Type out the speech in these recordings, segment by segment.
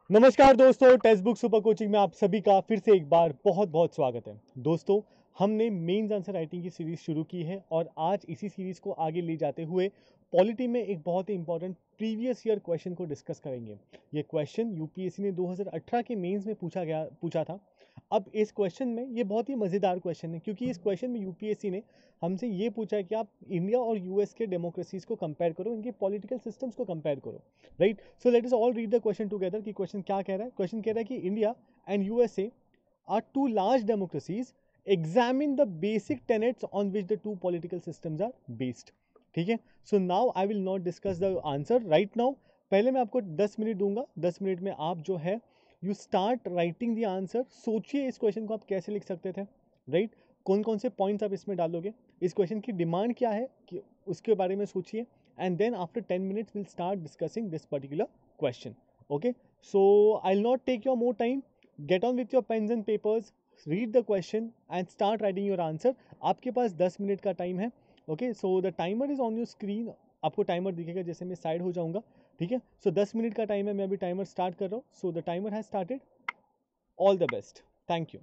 नमस्कार दोस्तों, text book super coaching में आप सभी का फिर से एक बार बहुत बहुत स्वागत है। दोस्तों, हमने मेंस आंसर राइटिंग की सीरीज शुरू की है और आज इसी सीरीज को आगे ले जाते हुए पॉलिटी में एक बहुत ही इंपॉर्टेंट प्रीवियस ईयर क्वेश्चन को डिस्कस करेंगे। ये क्वेश्चन यूपीएससी ने 2018 के मेंस में पूछा था। अब इस क्वेश्चन में ये बहुत ही मज़ेदार क्वेश्चन है क्योंकि इस क्वेश्चन में यूपीएससी ने हमसे ये पूछा है कि आप इंडिया और यूएस के डेमोक्रेसीज को कंपेयर करो, इनके पॉलिटिकल सिस्टम्स को कंपेयर करो। Right, so let us all read the question together कि क्वेश्चन क्या कह रहा है। क्वेश्चन कह रहा है कि India and USA are two large democracies, examine the basic tenets on which the two political systems are based. ठीक है, so now I will not discuss the answer right now. पहले मैं आपको 10 मिनट दूंगा। 10 मिनट में आप जो है you start writing the answer. सोचिए इस क्वेश्चन को आप कैसे लिख सकते थे। राइट, कौन कौन से पॉइंट्स आप इसमें डालोगे, इस क्वेश्चन की डिमांड क्या है कि उसके बारे में सोचिए। And then after 10 minutes we'll start discussing this particular question. Okay, so I'll not take your more time. Get on with your pens and papers, read the question and start writing your answer. आपके पास 10 minute का time है। Okay, so the timer is on your screen. आपको timer दिखेगा जैसे मैं side हो जाऊंगा। ठीक है, सो 10 मिनट का टाइम है, मैं अभी टाइमर स्टार्ट कर रहा हूँ। So the timer has started. All the best, thank you.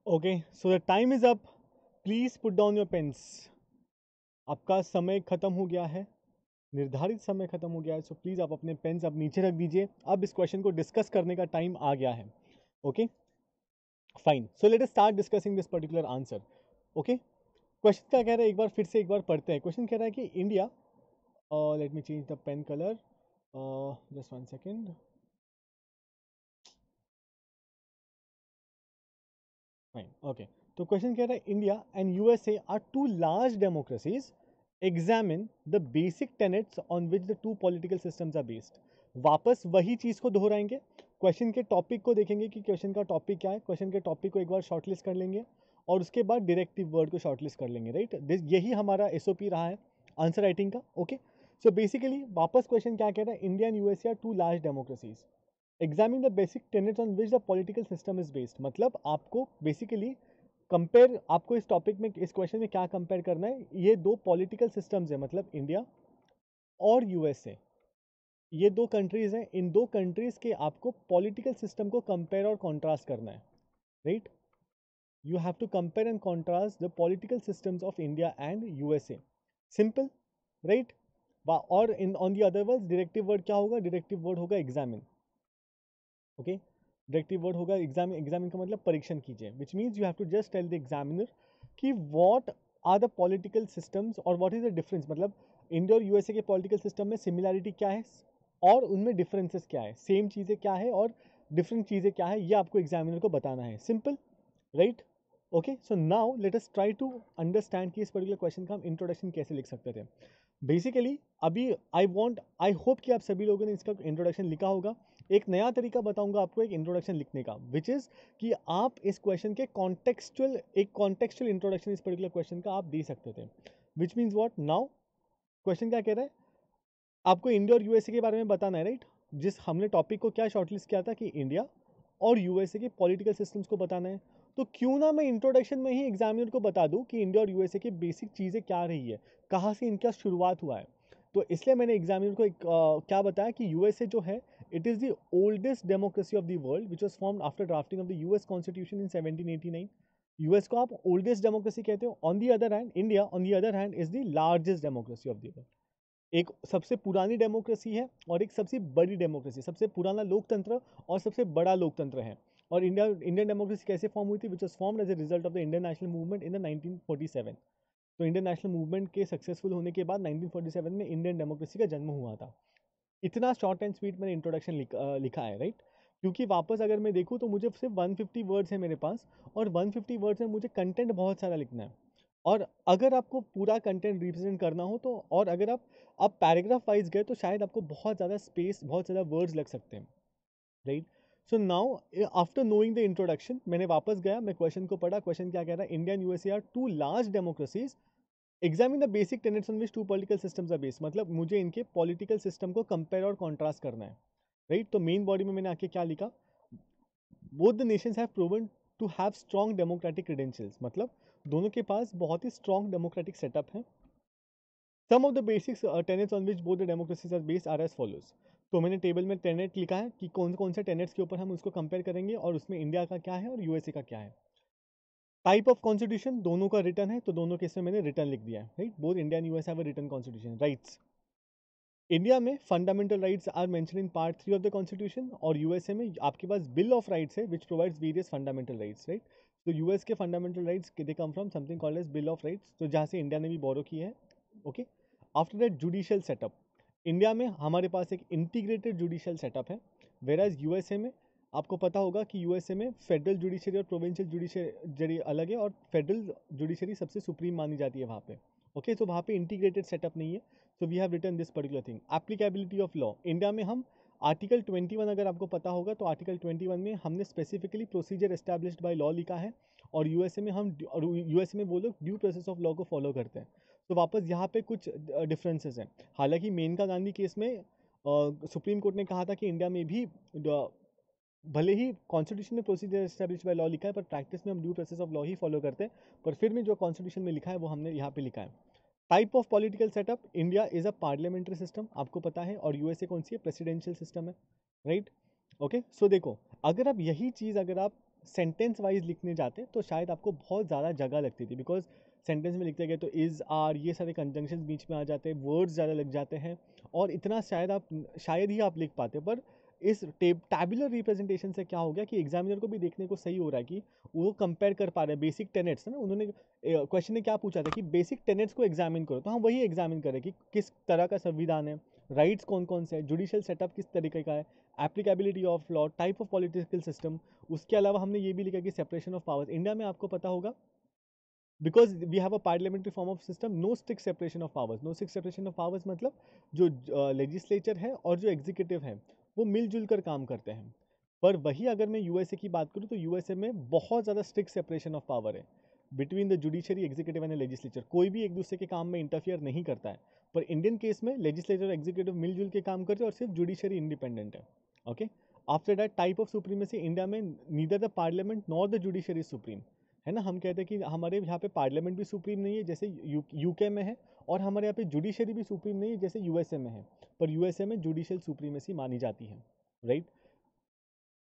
Okay, so the time is up, please put down your pens. आपका समय खत्म हो गया है, निर्धारित समय खत्म हो गया है, सो प्लीज आप अपने पेन्स अब नीचे रख दीजिए। अब इस क्वेश्चन को डिस्कस करने का टाइम आ गया है। Okay fine, so let us start discussing this particular answer. Okay, question क्या कह रहा है, एक बार पढ़ते हैं। क्वेश्चन कह रहा है कि India, let me change the pen colour, just one second. Fine, okay, तो क्वेश्चन कह रहा है India and USA are two large democracies, examine the basic tenets on which the two political systems are based. वापस वही चीज को दोहराएंगे, question के टॉपिक को देखेंगे कि क्वेश्चन का टॉपिक क्या है, क्वेश्चन के टॉपिक को एक बार शॉर्टलिस्ट कर लेंगे और उसके बाद डायरेक्टिव वर्ड को शॉर्टलिस्ट कर लेंगे, राइट। यही हमारा एसओपी रहा है आंसर राइटिंग का। ओके, सो बेसिकली वापस क्वेश्चन क्या कह रहा है, India and USA are two large democracies, examine the basic tenets on which the political system is based. मतलब आपको बेसिकली कंपेयर, आपको इस टॉपिक में, इस क्वेश्चन में क्या कंपेयर करना है, ये दो पॉलिटिकल सिस्टम्स है, मतलब इंडिया और यूएसए, ये दो कंट्रीज हैं। इन दो कंट्रीज के आपको पॉलिटिकल सिस्टम को कंपेयर और कॉन्ट्रास्ट करना है, right. You have to compare and contrast the political systems of India and USA, simple, right. और in on the other words directive word क्या होगा, डायरेक्टिव वर्ड होगा एग्जामिन। ओके, डायरेक्टिव वर्ड होगा examine. Examine का मतलब परीक्षण कीजिए, which means you have to just tell the examiner कि what are the political systems और व्हाट इज द डिफरेंस, मतलब इंडिया और यूएसए के पॉलिटिकल सिस्टम में सिमिलैरिटी क्या है और उनमें डिफरेंसेस क्या है, सेम चीज़ें क्या है और डिफरेंट चीज़ें क्या है, ये आपको एग्जामिनर को बताना है, simple, right. Okay, so now let us try to understand कि इस पर्टिकुलर क्वेश्चन का हम इंट्रोडक्शन कैसे लिख सकते थे। बेसिकली अभी आई होप कि आप सभी लोगों ने इसका इंट्रोडक्शन लिखा होगा। एक नया तरीका बताऊंगा आपको एक इंट्रोडक्शन लिखने का, विच इज़ कि आप इस क्वेश्चन के कॉन्टेक्चुअल इंट्रोडक्शन इस पर्टिकुलर क्वेश्चन का आप दे सकते थे, which means what. Now question क्या कह रहा है, आपको इंडिया और यूएसए के बारे में बताना है, राइट। जिस हमने टॉपिक को क्या शॉर्टलिस्ट किया था कि इंडिया और यूएसए के पॉलिटिकल सिस्टम्स को बताना है, तो क्यों ना मैं इंट्रोडक्शन में ही एग्जामिनर को बता दूं कि इंडिया और यूएसए की बेसिक चीज़ें क्या रही है, कहाँ से इनका शुरुआत हुआ है। तो इसलिए मैंने एग्जामिनर को क्या बताया कि यूएसए जो है, it is the oldest democracy of the world which was formed after drafting of the US constitution in 1789। US को आप ओल्डेस्ट डेमोक्रेसी कहते हो। On the other hand India, on the other hand, is the largest democracy of the world. एक सबसे पुरानी democracy है और एक सबसे बड़ी डेमोक्रेसी, सबसे पुराना लोकतंत्र और सबसे बड़ा लोकतंत्र है। और इंडियन डेमोक्रेसी कैसे फॉर्म हुई थी, which was formed as a result of the Indian national movement in the 1947। तो इंडियन नेशनल मूवमेंट के सक्सेसफुल होने के बाद 1947 में इंडियन डेमोक्रेसी का जन्म हुआ था। इतना शॉर्ट एंड स्वीट मैंने इंट्रोडक्शन लिखा है, राइट। क्योंकि वापस अगर मैं देखूँ तो मुझे सिर्फ 150 वर्ड्स है मेरे पास, और 150 वर्ड्स में मुझे कंटेंट बहुत सारा लिखना है। और अगर आपको पूरा कंटेंट रिप्रेजेंट करना हो तो, और अगर आप पैराग्राफ वाइज गए तो शायद आपको बहुत ज़्यादा स्पेस, बहुत ज़्यादा वर्ड्स लग सकते हैं, right. So now after knowing the introduction, मैंने वापस गया, मैं क्वेश्चन को पढ़ा। क्वेश्चन क्या कह रहा है, India and USA are two large democracies, examine the basic tenets on which two political systems are based. मतलब मुझे इनके पॉलिटिकल सिस्टम को कंपेयर और कॉन्ट्रास्ट करना है, राइट। तो मेन बॉडी में मैंने आके क्या लिखा, both the nations have proven to have strong democratic credentials, मतलब दोनों के पास बहुत ही स्ट्रॉन्ग डेमोक्रेटिक सेटअप है। Some of the basics tenets on which both the democracies are based are as follows. तो मैंने टेबल में टेनेट लिखा है कि कौन कौन से टेनेट्स के ऊपर हम उसको कंपेयर करेंगे और उसमें इंडिया का क्या है और यूएसए का क्या है। टाइप ऑफ कॉन्स्टिट्यूशन दोनों का रिटर्न है, तो दोनों के इसमें मैंने रिटर्न लिख दिया है, right. Both India and US have a written constitution. Rights, India में fundamental rights are mention in part 3 of the constitution, और यूएसए में आपके पास बिल ऑफ राइट्स है which provides various fundamental rights, right. तो यूएस के fundamental rights they come from something called as bill of rights, तो जहाँ से इंडिया ने भी बोरो की है। Okay, after that judicial setup, India में हमारे पास एक इंटीग्रेटेड जुडिशियल सेटअप है, वेर एज यूएसए में आपको पता होगा कि यूएसए में फेडरल जुडिशरी और प्रोविंशियल जुडिशरी अलग है, और फेडरल जुडिशरी सबसे सुप्रीम मानी जाती है वहाँ पे। ओके, तो वहाँ पे इंटीग्रेटेड सेटअप नहीं है। So we have written this particular thing. Applicability of law, India में हम आर्टिकल 21, अगर आपको पता होगा तो आर्टिकल 21 में हमने specifically procedure established by law लिखा है, और यूएसए में यूएसए में वो लोग ड्यू प्रोसेस ऑफ लॉ को फॉलो करते हैं। तो वापस यहाँ पे कुछ डिफरेंसेस हैं। हालांकि मेनका गांधी केस में सुप्रीम कोर्ट ने कहा था कि इंडिया में भी भले ही कॉन्स्टिट्यूशन में प्रोसीजर एस्टैब्लिश बाय लॉ लिखा है, पर प्रैक्टिस में हम due process of law he follow करते हैं। पर फिर भी जो कॉन्स्टिट्यूशन में लिखा है वो हमने यहाँ पे लिखा है। Type of political setup, India is a parliamentary system, आपको पता है, और यूएसए कौन सी है, प्रेसिडेंशियल सिस्टम है, राइट। ओके, सो देखो, अगर आप यही चीज़ अगर आप सेंटेंस वाइज लिखने जाते तो शायद आपको बहुत ज़्यादा जगह लगती थी, बिकॉज सेंटेंस में लिखते गए तो इज़ आर ये सारे कंजंक्शन बीच में आ जाते हैं, वर्ड्स ज़्यादा लग जाते हैं और इतना शायद ही आप लिख पाते। पर इस टैबुलर रिप्रेजेंटेशन से क्या हो गया कि एग्जामिनर को भी देखने को सही हो रहा है कि वो कंपेयर कर पा रहे हैं बेसिक टेनेट्स है ना। उन्होंने क्वेश्चन ने क्या पूछा था कि बेसिक टेनेट्स को एग्जामिन करो, तो हम वही एग्जामिन करें कि किस तरह का संविधान है, राइट्स कौन कौन से है, जुडिशियल सेटअप किस तरीके का है, applicability of law, type of political system. उसके अलावा हमने ये भी लिखा कि सेपरेशन ऑफ पावर्स, इंडिया में आपको पता होगा because we have a parliamentary form of system, no strict separation of powers. No strict separation of powers मतलब जो लेजिस्लेचर है और जो एग्जीक्यूटिव है वो मिलजुल कर काम करते हैं। पर वही अगर मैं यूएसए की बात करूँ तो यूएसए में बहुत ज़्यादा स्ट्रिक्ट सेपरेशन ऑफ पावर है between the judiciary, executive and legislature. कोई भी एक दूसरे के काम में इंटरफियर नहीं करता है। पर इंडियन केस में लेजिस्लेचर और एग्जीक्यूटिव मिलजुल के काम करते हैं और सिर्फ जुडिशरी इंडिपेंडेंट है। Okay, after that type of supremacy, India में neither the parliament nor the judiciary supreme है ना। हम कहते हैं कि हमारे यहाँ पे पार्लियामेंट भी सुप्रीम नहीं है जैसे यूके में है, और हमारे यहाँ पे जुडिशरी भी सुप्रीम नहीं है जैसे यूएसए में है। पर यूएसए में जुडिशियल सुप्रीमेसी मानी जाती है, right.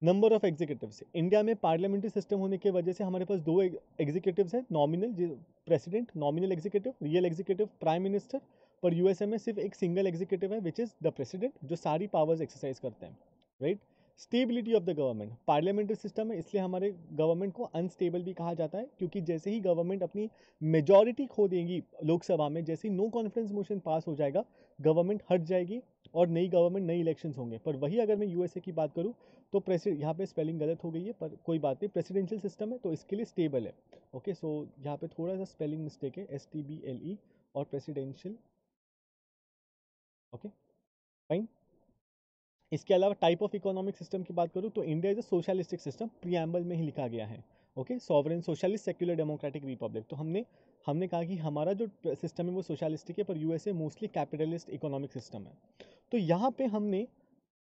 Number of executives, India में पार्लियामेंट्री सिस्टम होने की वजह से हमारे पास दो एग्जीक्यूटिव्स हैं, nominal president, nominal executive, real executive prime minister. पर यूएसए में सिर्फ एक सिंगल एग्जीक्यूटिव है विच इज द प्रेसिडेंट, जो सारी पावर्स एक्सरसाइज करते हैं, right. Stability of the government, parliamentary system है इसलिए हमारे गवर्नमेंट को अनस्टेबल भी कहा जाता है, क्योंकि जैसे ही गवर्नमेंट अपनी मेजॉरिटी खो देगी लोकसभा में, जैसे ही नो कॉन्फिडेंस मोशन पास हो जाएगा, गवर्नमेंट हट जाएगी और नई गवर्नमेंट, नई इलेक्शंस होंगे। पर वही अगर मैं यूएसए की बात करूँ तो यहाँ पे स्पेलिंग गलत हो गई है पर कोई बात नहीं, प्रेसिडेंशियल सिस्टम है तो इसके लिए स्टेबल है। ओके, सो यहाँ पे थोड़ा सा स्पेलिंग मिस्टेक है, STBLE और प्रेसिडेंशियल। Okay, fine. इसके अलावा टाइप ऑफ इकोनॉमिक सिस्टम की बात करूँ तो India is a socialistic system, preamble में ही लिखा गया है। Okay, sovereign socialist secular democratic Republic. तो हमने हमने कहा कि हमारा जो सिस्टम है वो सोशलिस्टिक है, पर USA mostly capitalist economic system है। तो यहाँ पे हमने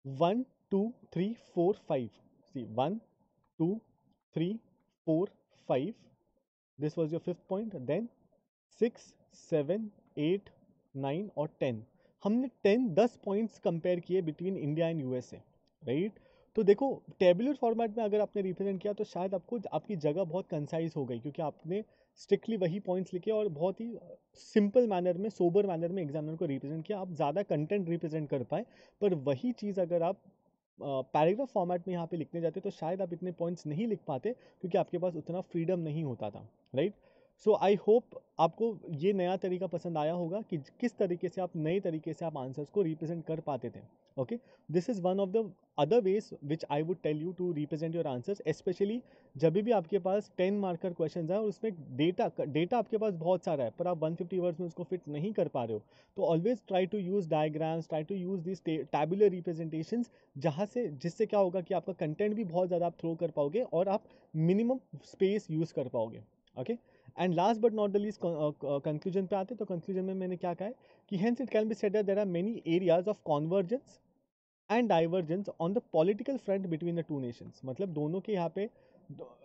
1 2 3 4 5 C 1 2 3 4 5, this was your fifth point, then 6 7 8 9 और 10। हमने 10 पॉइंट्स कंपेयर किए between India and USA, right. तो देखो टेबुलर फॉर्मेट में अगर आपने रिप्रेजेंट किया तो शायद आपको आपकी जगह बहुत कंसाइज हो गई, क्योंकि आपने स्ट्रिक्टली वही पॉइंट्स लिखे और बहुत ही सिंपल मैनर में, सोबर मैनर में एग्जामिनर को रिप्रेजेंट किया, आप ज़्यादा कंटेंट रिप्रेजेंट कर पाए। पर वही चीज़ अगर आप पैराग्राफ फॉर्मेट में यहाँ पे लिखने जाते तो शायद आप इतने पॉइंट्स नहीं लिख पाते, क्योंकि आपके पास उतना फ्रीडम नहीं होता था, राइट। सो आई होप आपको ये नया तरीका पसंद आया होगा कि किस तरीके से आप नए तरीके से आप आंसर्स को रिप्रेजेंट कर पाते थे। Okay, this is one of the other ways which I would tell you to represent your answers, specially जब भी आपके पास 10 मार्कर क्वेश्चन है और उसमें डेटा आपके पास बहुत सारा है पर आप 150 वर्ड्स में उसको फिट नहीं कर पा रहे हो, तो always try to use diagrams, try to use this tabular representations, जिससे क्या होगा कि आपका कंटेंट भी बहुत ज़्यादा आप थ्रो कर पाओगे और आप मिनिमम स्पेस यूज़ कर पाओगे। Okay, and last but not the least conclusion पे आते, तो कंक्लूजन में मैंने क्या कहा है कि hence it can be said that there are many areas of convergence and divergence on the political front between the two nations. मतलब दोनों के यहाँ पे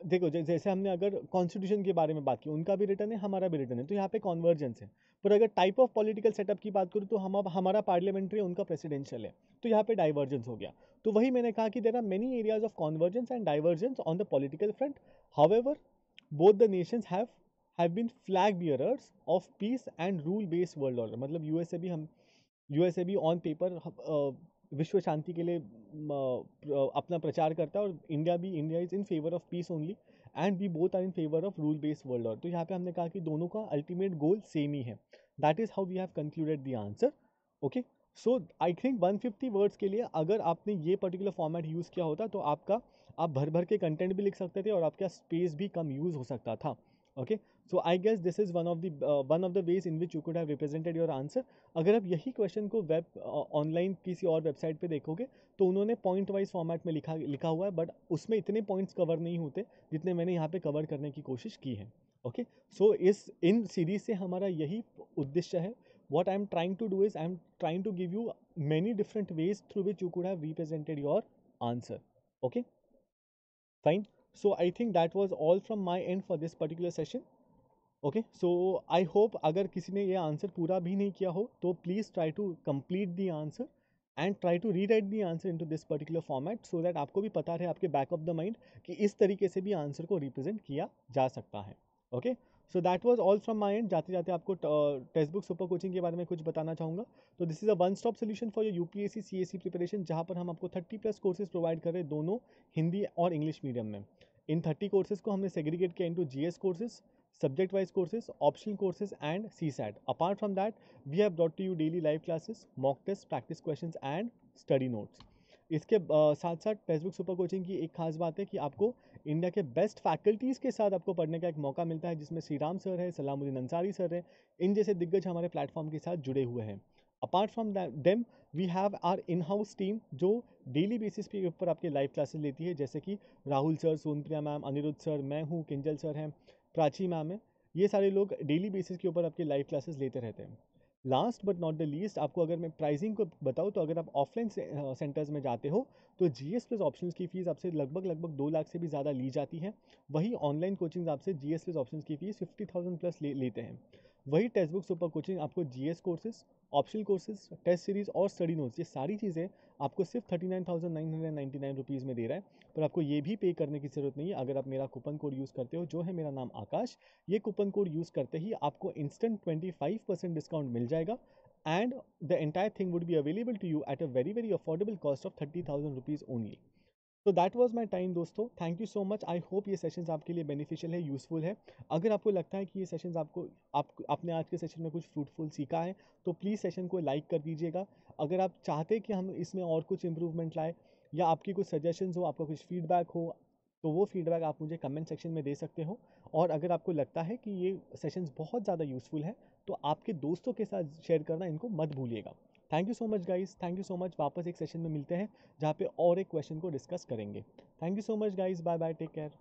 देखो, जैसे हमने अगर कॉन्स्टिट्यूशन के बारे में बात की, उनका भी रिटर्न है, हमारा भी रिटर्न है, तो यहाँ पे कॉन्वर्जेंस है। पर अगर टाइप ऑफ पॉलिटिकल सेटअप की बात करूँ तो हमारा पार्लियामेंट्री है, उनका प्रेसिडेंशियल है, तो यहाँ पे डाइवर्जेंस हो गया। तो वही मैंने कहा कि there are many areas of convergence and divergence on the political front, however both the nations have been flag bearers of peace and rule based world order. मतलब यूएसए भी ऑन पेपर विश्व शांति के लिए अपना प्रचार करता है, और India is in favour of peace only, and we both are in favour of rule based world order. तो यहाँ पे हमने कहा कि दोनों का अल्टीमेट गोल सेम ही है। That is how we have concluded the answer. Okay, so I think 150 words के लिए अगर आपने ये पर्टिकुलर फॉर्मेट यूज़ किया होता तो आप भर भर के कंटेंट भी लिख सकते थे और आपका स्पेस भी कम यूज़ हो सकता था। Okay, so I guess this is one of the ways in which you could have represented your answer. अगर आप यही क्वेश्चन को ऑनलाइन किसी और वेबसाइट पे देखोगे तो उन्होंने पॉइंट वाइज फॉर्मेट में लिखा हुआ है, बट उसमें इतने पॉइंट्स कवर नहीं होते जितने मैंने यहाँ पे कवर करने की कोशिश की है। ओके, सो इन सीरीज से हमारा यही उद्देश्य है। what I'm trying to do is I'm trying to give you many different ways through which you could have represented your answer. Okay, fine. So I think that was all from my end for this particular session. Okay, so I hope अगर किसी ने ये answer पूरा भी नहीं किया हो तो please try to complete the answer and try to rewrite the answer into this particular format so that आपको भी पता रहे आपके बैक ऑफ द माइंड कि इस तरीके से भी आंसर को रिप्रेजेंट किया जा सकता है। Okay, so that was all from my and. जाते जाते आपको टेक्स्ट बुक सुपर कोचिंग के बारे में कुछ बताना चाहूँगा। तो this is a one stop solution for your UPSC CSC preparation, जहाँ पर हम आपको 30+ कोर्सेज प्रोवाइड कर रहे हैं, दोनों हिंदी और इंग्लिश मीडियम में। इन 30 कोर्सेज को हमने सेग्रीगेट किया into GS courses, subject wise courses, optional courses and CSAT. Apart from that, we have brought to you daily live classes, mock tests, practice questions and study notes. इसके साथ साथ text book super coaching की एक खास बात है कि आपको इंडिया के बेस्ट फैकल्टीज़ के साथ आपको पढ़ने का एक मौका मिलता है, जिसमें श्री राम सर है, सलामुद्दीन अंसारी सर है, इन जैसे दिग्गज हमारे प्लेटफॉर्म के साथ जुड़े हुए हैं। Apart from them we have our in house team जो डेली बेसिस पे ऊपर आपके लाइव क्लासेस लेती है, जैसे कि Rahul sir, Sonpriya ma'am, Aniruddh sir, मैं हूँ, किंजल सर हैं, प्राची मैम है। ये सारे लोग डेली बेसिस के ऊपर आपके लाइव क्लासेस लेते रहते हैं। Last but not the least, आपको अगर मैं प्राइसिंग को बताऊँ तो अगर आप ऑफलाइन सेंटर्स में जाते हो तो जीएस प्लस ऑप्शंस की फ़ीस आपसे लगभग 2 लाख से भी ज़्यादा ली जाती है। वही ऑनलाइन कोचिंग आपसे जीएस प्लस ऑप्शंस की फ़ीस 50,000 प्लस लेते हैं। वही टेक्स्ट बुक सुपर कोचिंग आपको GS courses, optional courses, test series और स्टडी नोट्स, ये सारी चीज़ें आपको सिर्फ 39,999 रुपीज़ में दे रहा है। पर आपको ये भी पे करने की ज़रूरत नहीं है अगर आप मेरा कूपन कोड यूज़ करते हो, जो है मेरा नाम आकाश। ये कूपन कोड यूज़ करते ही आपको इंस्टेंट 25% डिस्काउंट मिल जाएगा and the entire thing would be available to you at a very affordable cost of 30,000 rupees only. तो दैट वाज माय टाइम दोस्तों, thank you so much. I hope ये sessions आपके लिए beneficial है, useful है। अगर आपको लगता है कि ये सेशंस आपने आज के सेशन में कुछ फ्रूटफुल सीखा है तो प्लीज़ सेशन को लाइक कर दीजिएगा। अगर आप चाहते हैं कि हम इसमें और कुछ इंप्रूवमेंट लाए या आपकी कुछ सजेशंस हो, आपका कुछ फीडबैक हो, तो वो फीडबैक आप मुझे कमेंट सेक्शन में दे सकते हो। और अगर आपको लगता है कि ये सेशंस बहुत ज़्यादा यूज़फुल है तो आपके दोस्तों के साथ शेयर करना इनको मत भूलिएगा। Thank you so much guys, thank you so much. वापस एक सेशन में मिलते हैं जहाँ पे और एक क्वेश्चन को डिस्कस करेंगे। Thank you so much guys, bye bye, take care.